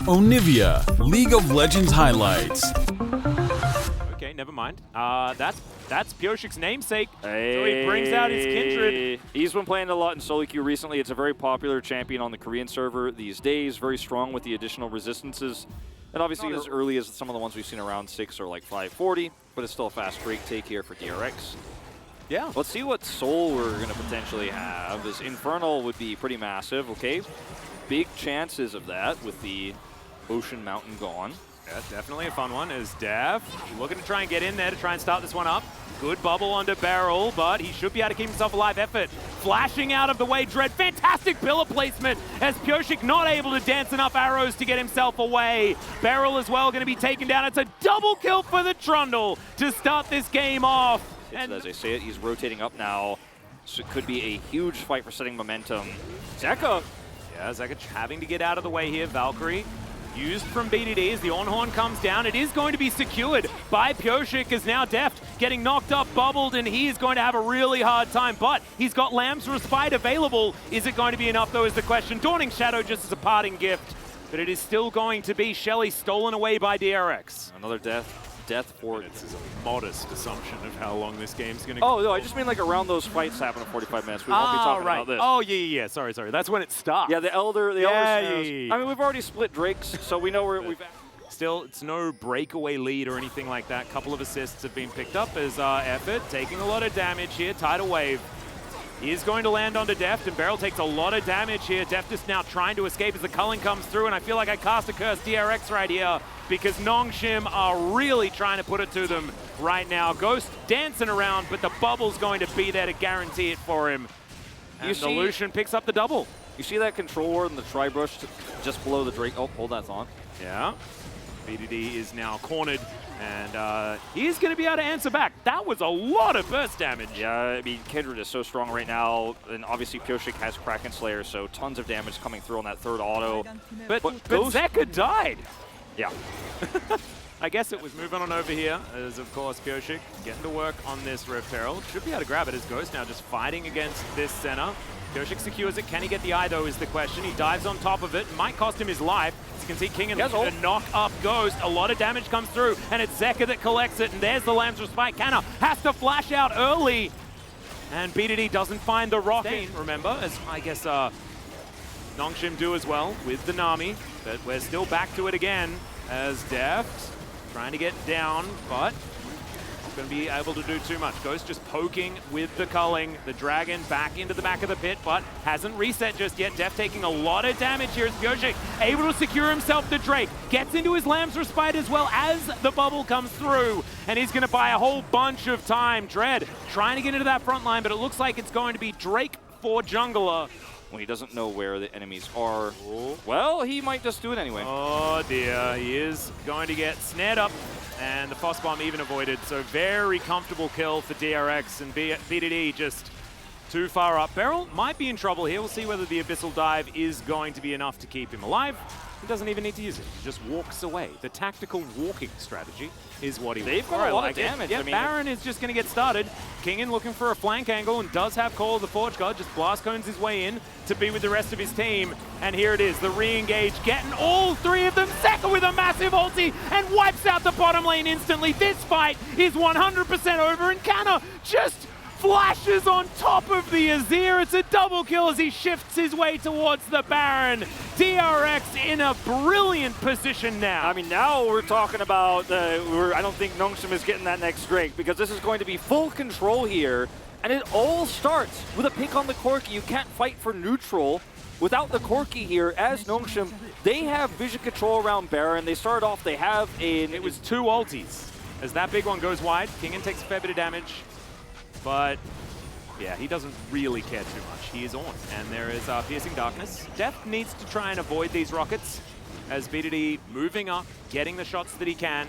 Onivia, League of Legends highlights. Okay, never mind. That's Pioshik's namesake, so he brings out his kindred. He's been playing a lot in solo queue recently. It's a very popular champion on the Korean server these days, very strong with the additional resistances. And obviously not as early as some of the ones we've seen around 6 or like 540, but it's still a fast straight take here for DRX. Yeah. Let's see what soul we're going to potentially have. This Infernal would be pretty massive, okay? Big chances of that with the Ocean Mountain gone. Yeah, definitely a fun one as Dev looking to try and get in there to try and start this one up. Good bubble onto Beryl, but he should be able to keep himself alive. Effort flashing out of the way. Dread, fantastic pillar placement as Pioshik not able to dance enough arrows to get himself away. Beryl as well going to be taken down. It's a double kill for the Trundle to start this game off. And as I say it, he's rotating up now, so it could be a huge fight for setting momentum. Zeka! Yeah, Zeka having to get out of the way here. Valkyrie used from BDD as the on-horn comes down. It is going to be secured by Pioshik as now Deft getting knocked up, bubbled, and he is going to have a really hard time. But he's got Lamb's Respite available. Is it going to be enough, though, is the question. Dawning Shadow just as a parting gift. But it is still going to be Shelly stolen away by DRX. Another death for This is a modest assumption of how long this game's going to go. Oh, no, I just mean like around those fights happen in 45 minutes. We won't be talking about this. Oh, yeah. Sorry. That's when it starts. Yeah, the Elder knows. I mean, we've already split Drakes, so we know where we've... Still, it's no breakaway lead or anything like that. Couple of assists have been picked up as Effort taking a lot of damage here. Tidal Wave is going to land onto Deft, and Beryl takes a lot of damage here. Deft is now trying to escape as the culling comes through, and I feel like I cast a curse DRX right here because Nongshim are really trying to put it to them right now. Ghost dancing around, but the bubble's going to be there to guarantee it for him. And the Lucian picks up the double. You see that control ward and the tri-brush just below the Drake? Oh, hold that on. Yeah. BDD is now cornered, and he's going to be able to answer back. That was a lot of burst damage. Yeah, I mean, Kindred is so strong right now, and obviously Pioshik has Kraken Slayer, so tons of damage coming through on that third auto. But Zeka died. Yeah. I guess it was moving on over here, as of course Pioshik getting to work on this Rift Herald. Should be able to grab it as Ghost now just fighting against this center. Pioshik secures it. Can he get the eye, though, is the question. He dives on top of it. Might cost him his life. As you can see, King and to knock up Ghost. A lot of damage comes through, and it's Zeka that collects it. And there's the Lamb's Respite. Canna has to flash out early. And BDD doesn't find the rocket, remember, as I guess Nongshim do as well with the Nami. But we're still back to it again as Deft trying to get down, but going to be able to do too much. Ghost just poking with the culling. The Dragon back into the back of the pit, but hasn't reset just yet. Def taking a lot of damage here as Pioshik able to secure himself the Drake. Gets into his Lamb's Respite as well as the bubble comes through, and he's going to buy a whole bunch of time. Dread trying to get into that front line, but it looks like it's going to be Drake for Jungler. When he doesn't know where the enemies are. Well, he might just do it anyway. Oh dear, he is going to get snared up, and the Foss Bomb even avoided. So very comfortable kill for DRX, and BDD just too far up. Beryl might be in trouble here. We'll see whether the Abyssal Dive is going to be enough to keep him alive. He doesn't even need to use it. He just walks away. The tactical walking strategy is what he wants. They've got a lot of damage. Yeah, I mean, Baron is just going to get started. Kingen looking for a flank angle and does have Call of the Forge God. Just blast cones his way in to be with the rest of his team. And here it is, the re-engage, getting all three of them. Zeka with a massive ulti and wipes out the bottom lane instantly. This fight is 100% over, and Canna just flashes on top of the Azir. It's a double kill as he shifts his way towards the Baron. DRX in a brilliant position now. I mean, now we're talking about, I don't think Nongshim is getting that next Drake, because this is going to be full control here, and it all starts with a pick on the Corki. You can't fight for neutral without the Corki here. As Nongshim, they have vision control around Baron. They start off, they have It was two ultis. As that big one goes wide, Kingen takes a fair bit of damage. But yeah, he doesn't really care too much. He is on, and there is Piercing Darkness. Deft needs to try and avoid these rockets as BDD moving up, getting the shots that he can.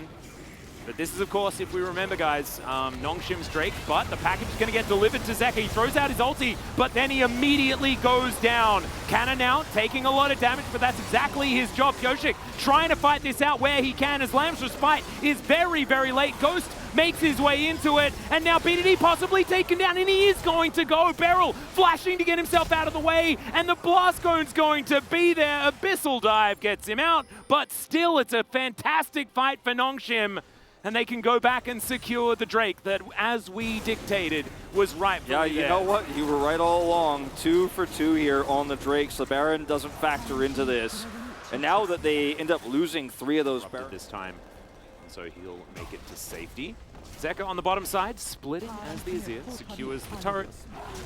But this is, of course, if we remember, guys, Nongshim's Drake, but the package is going to get delivered to Zeka. He throws out his ulti, but then he immediately goes down. Canna now taking a lot of damage, but that's exactly his job. Pioshik trying to fight this out where he can as Lamb's Respite is very, very late. Ghost makes his way into it, and now BDD possibly taken down, and he is going to go. Beryl flashing to get himself out of the way, and the Blast Cone's going to be there. Abyssal Dive gets him out, but still it's a fantastic fight for Nongshim. And they can go back and secure the Drake that, as we dictated, was rightfully Yeah, you know what? You were right all along. 2 for 2 here on the Drakes. The Baron doesn't factor into this. And now that they end up losing 3 of those Barons this time, so he'll make it to safety. Zeka on the bottom side, splitting as the Azir, secures the turret,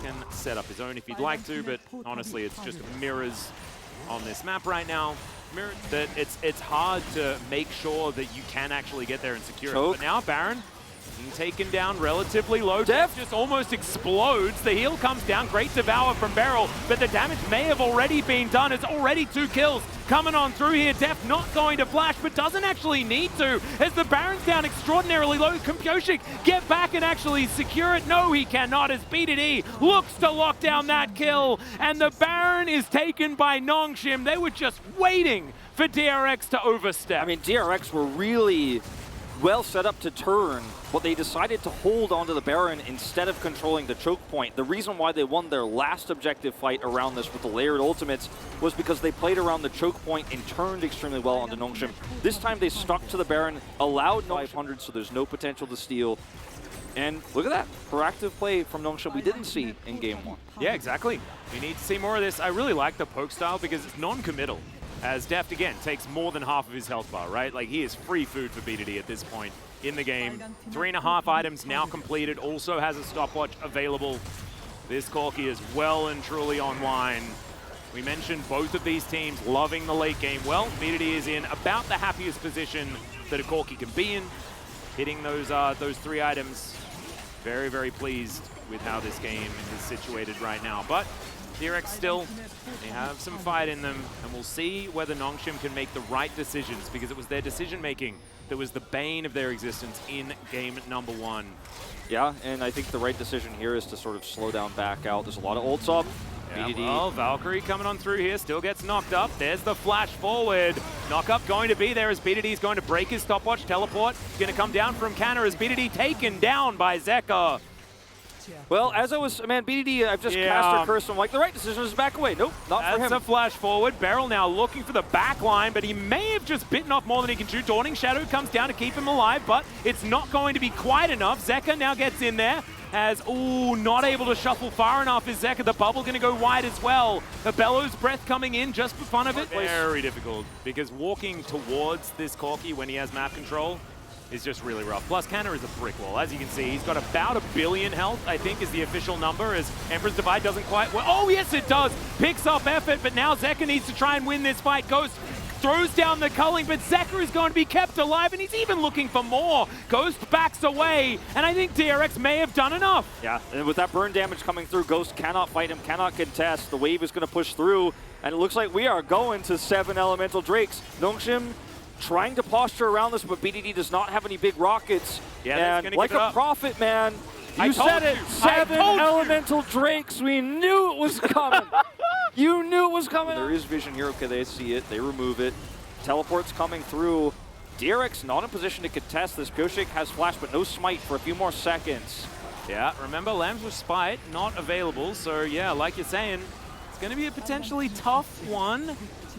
can set up his own if he'd like to, but honestly it's just mirrors on this map right now. That it's hard to make sure that you can actually get there and secure it. But now Baron being taken down relatively low. Def just almost explodes. The heal comes down. Great devour from Beryl, but the damage may have already been done. It's already 2 kills coming on through here. Def not going to flash, but doesn't actually need to, as the Baron's down extraordinarily low. Can Pioshik get back and actually secure it? No, he cannot, as BDD looks to lock down that kill, and the Baron is taken by Nongshim. They were just waiting for DRX to overstep. I mean, DRX were really well set up to turn, but they decided to hold onto the Baron instead of controlling the choke point. The reason why they won their last objective fight around this with the layered ultimates was because they played around the choke point and turned extremely well onto Nongshim. This time they stuck to the Baron, allowed 500, so there's no potential to steal. And look at that, proactive play from Nongshim we didn't see in game 1. Yeah, exactly. We need to see more of this. I really like the poke style because it's non-committal. As Deft, again, takes more than half of his health bar, right? Like, he is free food for BDD at this point in the game. 3.5 items now completed, also has a stopwatch available. This Corki is well and truly online. We mentioned both of these teams loving the late game. Well, BDD is in about the happiest position that a Corki can be in, hitting those 3 items. Very, very pleased with how this game is situated right now. But DRX still, they have some fight in them, and we'll see whether Nongshim can make the right decisions, because it was their decision-making that was the bane of their existence in game number 1. Yeah, and I think the right decision here is to sort of slow down, back out. There's a lot of ults up. Yeah, BDD. well, Valkyrie coming on through here, still gets knocked up. There's the flash forward. Knock up going to be there as BDD is going to break his stopwatch. Teleport going to come down from Canner as BDD taken down by Zeka. Well, as I was, man, BDD, I've just cast her curse. I'm like, the right decision is to back away. Nope, not for him. That's a flash forward. Beryl now looking for the back line, but he may have just bitten off more than he can chew. Dawning Shadow comes down to keep him alive, but it's not going to be quite enough. Zeka now gets in there. As, ooh, not able to shuffle far enough is Zeka. The bubble going to go wide as well. The Bellows breath coming in just for fun of it. Very difficult, because walking towards this Corki when he has map control is just really rough. Plus, Canner is a brick wall. As you can see, he's got about 1 billion health, I think is the official number, as Emperor's Divide doesn't quite... Well, oh, yes, it does. Picks up effort, but now Zeka needs to try and win this fight. Ghost throws down the culling, but Zeka is going to be kept alive, and he's even looking for more. Ghost backs away, and I think DRX may have done enough. Yeah, and with that burn damage coming through, Ghost cannot fight him, cannot contest. The wave is going to push through, and it looks like we are going to 7 elemental Drakes. Nongshim trying to posture around this, but BDD does not have any big rockets. Yeah, and like a prophet, man, you said it, 7 elemental Drakes. We knew it was coming. You knew it was coming. There is vision here. Okay, they see it. They remove it. Teleport's coming through. DRX not in position to contest this. Pioshik has flash, but no smite for a few more seconds. Yeah, remember, Lambs with Spite not available, so yeah, like you're saying, it's going to be a potentially tough one.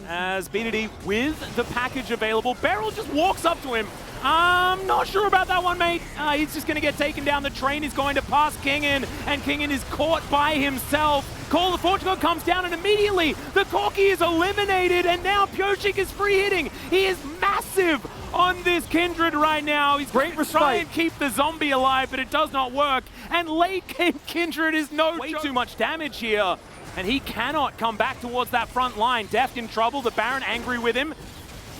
As BDD with the package available, Beryl just walks up to him. I'm not sure about that one, mate. He's just going to get taken down. The train is going to pass Kingin, and Kingin is caught by himself. Call of Portugal comes down, and immediately the Corki is eliminated, and now Pioshik is free hitting. He is massive on this Kindred right now. He's going to try and keep the zombie alive, but it does not work. And late game Kindred is way too much damage here. And he cannot come back towards that front line. Deft in trouble, the Baron angry with him.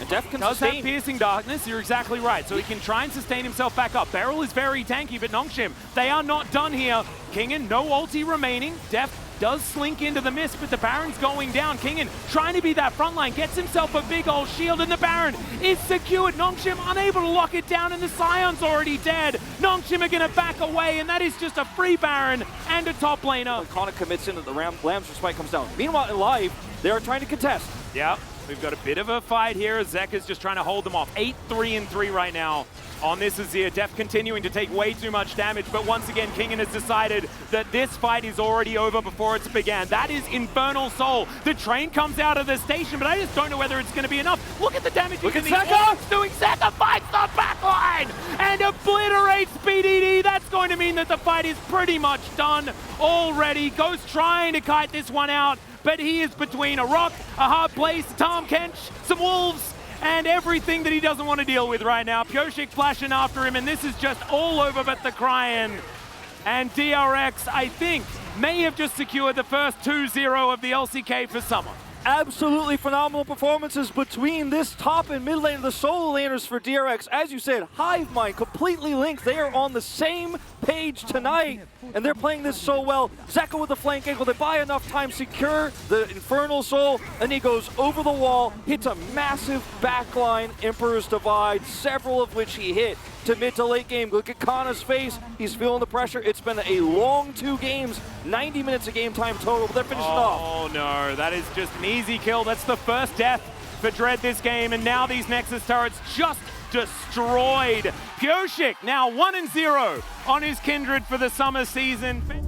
And Deft can does have Piercing Darkness, you're exactly right. So he can try and sustain himself back up. Beryl is very tanky, but Nongshim, they are not done here. Kingin, no ulti remaining. Deft does slink into the mist, but the Baron's going down. Kingin trying to be that front line, gets himself a big old shield, and the Baron is secured. Nongshim unable to lock it down, and the Scion's already dead. Nongshim are going to back away, and that is just a free Baron and a top laner. Kana commits into the Lamb's Respite comes down. Meanwhile, in live, they are trying to contest. Yeah, we've got a bit of a fight here. Zeka's just trying to hold them off. 8-3-3 right now on this Azir. Def continuing to take way too much damage, but once again, Kingin has decided that this fight is already over before it's began. That is Infernal Soul. The train comes out of the station, but I just don't know whether it's going to be enough. Look at the damage Look he's at Zeka! Orcs doing. Zeka fights the backline and obliterates BDD. That's going to mean that the fight is pretty much done already. Ghost trying to kite this one out, but he is between a rock, a hard place, Tom Kench, some wolves, and everything that he doesn't want to deal with right now. Pyoshik flashing after him, and this is just all over but the Cryan. And DRX, I think, may have just secured the first 2-0 of the LCK for summer. Absolutely phenomenal performances between this top and mid lane of the solo laners for DRX. As you said, Hive Mind completely linked. They are on the same page tonight, and they're playing this so well. Zeka with the flank angle. They buy enough time, secure the Infernal Soul, and he goes over the wall, hits a massive backline Emperor's Divide, several of which he hit to mid to late game. Look at Kana's face. He's feeling the pressure. It's been a long 2 games, 90 minutes of game time total, but they're finishing off. Oh no, that is just an easy kill. That's the first death for Dread this game, and now these Nexus turrets just destroyed. Pyoshik now 1-0 on his Kindred for the summer season.